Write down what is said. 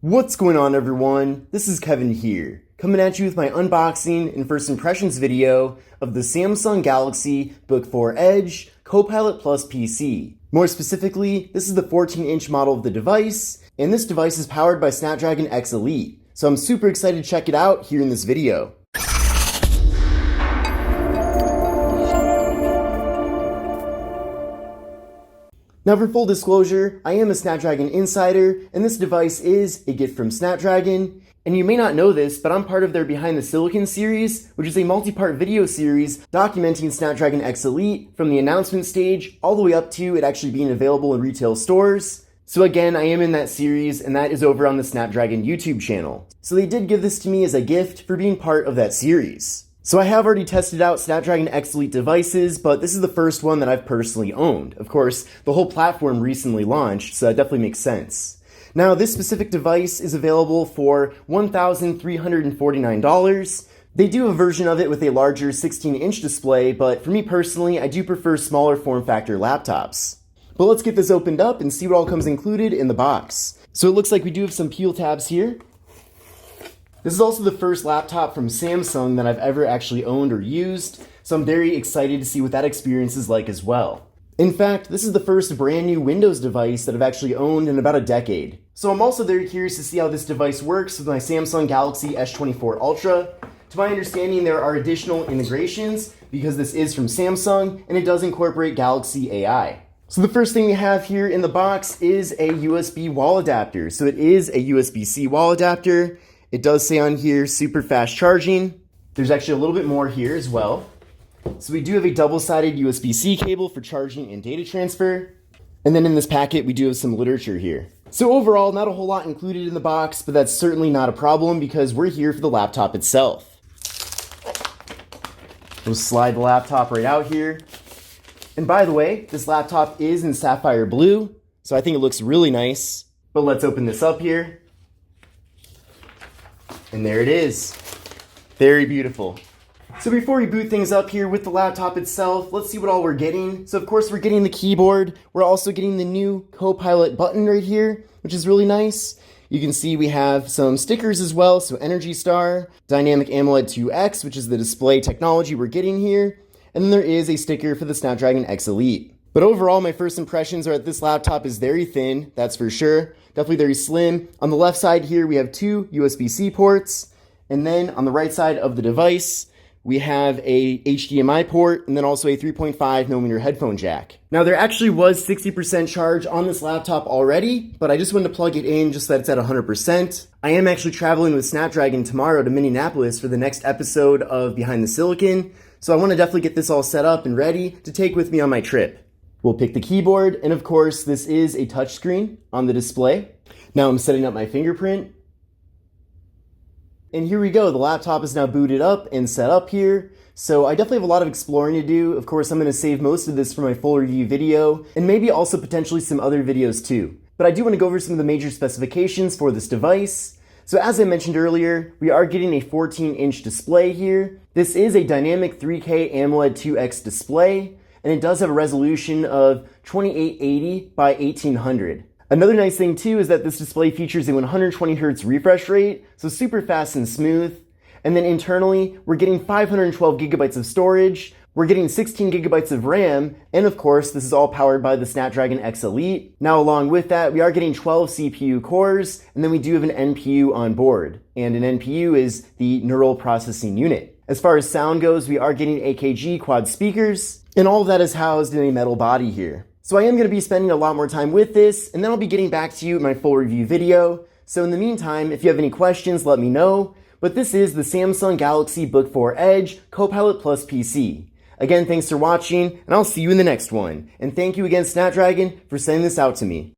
What's going on, everyone? This is Kevin here, coming at you with my unboxing and first impressions video of the Samsung Galaxy Book4 Edge Copilot+PC. More specifically, this is the 14-inch model of the device, and this device is powered by Snapdragon X Elite. So I'm super excited to check it out here in this video. Now, for full disclosure, I am a Snapdragon insider, and this device is a gift from Snapdragon. And you may not know this, but I'm part of their Behind the Silicon series, which is a multi-part video series documenting Snapdragon X Elite from the announcement stage all the way up to it actually being available in retail stores. So again, I am in that series, and that is over on the Snapdragon YouTube channel. So they did give this to me as a gift for being part of that series. So I have already tested out Snapdragon X Elite devices, but this is the first one that I've personally owned. Of course, the whole platform recently launched, so that definitely makes sense. Now, this specific device is available for $1,349. They do a version of it with a larger 16-inch display, but for me personally, I do prefer smaller form factor laptops. But let's get this opened up and see what all comes included in the box. So it looks like we do have some peel tabs here. This is also the first laptop from Samsung that I've ever actually owned or used, so I'm very excited to see what that experience is like as well. In fact, this is the first brand new Windows device that I've actually owned in about a decade. So I'm also very curious to see how this device works with my Samsung Galaxy S24 Ultra. To my understanding, there are additional integrations because this is from Samsung and it does incorporate Galaxy AI. So the first thing we have here in the box is a USB wall adapter. So it is a USB-C wall adapter. It does say on here, super fast charging. There's actually a little bit more here as well. So we do have a double-sided USB-C cable for charging and data transfer. And then in this packet, we do have some literature here. So overall, not a whole lot included in the box, but that's certainly not a problem because we're here for the laptop itself. We'll slide the laptop right out here. And by the way, this laptop is in sapphire blue, so I think it looks really nice. But let's open this up here. And there it is. Very beautiful. So before we boot things up here with the laptop itself, let's see what all we're getting. So of course we're getting the keyboard. We're also getting the new Copilot button right here, which is really nice. You can see we have some stickers as well. So Energy Star, Dynamic AMOLED 2X, which is the display technology we're getting here. And then there is a sticker for the Snapdragon X Elite. But overall, my first impressions are that this laptop is very thin, that's for sure. Definitely very slim. On the left side here, we have two USB-C ports. And then on the right side of the device, we have a HDMI port and then also a 3.5mm headphone jack. Now, there actually was 60% charge on this laptop already, but I just wanted to plug it in just so that it's at 100%. I am actually traveling with Snapdragon tomorrow to Minneapolis for the next episode of Behind the Silicon. So I want to definitely get this all set up and ready to take with me on my trip. We'll pick the keyboard, and of course, this is a touchscreen on the display. Now I'm setting up my fingerprint. And here we go, the laptop is now booted up and set up here. So I definitely have a lot of exploring to do. Of course, I'm going to save most of this for my full review video, and maybe also potentially some other videos too. But I do want to go over some of the major specifications for this device. So as I mentioned earlier, we are getting a 14-inch display here. This is a dynamic 3K AMOLED 2X display, and it does have a resolution of 2880 by 1800. Another nice thing too is that this display features a 120Hz refresh rate, so super fast and smooth. And then internally, we're getting 512 gigabytes of storage, we're getting 16 gigabytes of RAM, and of course, this is all powered by the Snapdragon X Elite. Now, along with that, we are getting 12 CPU cores, and then we do have an NPU on board. And an NPU is the Neural Processing Unit. As far as sound goes, we are getting AKG quad speakers, and all of that is housed in a metal body here. So I am going to be spending a lot more time with this, and then I'll be getting back to you in my full review video. So in the meantime, if you have any questions, let me know. But this is the Samsung Galaxy Book4 Edge Copilot+PC. Again, thanks for watching, and I'll see you in the next one. And thank you again, Snapdragon, for sending this out to me.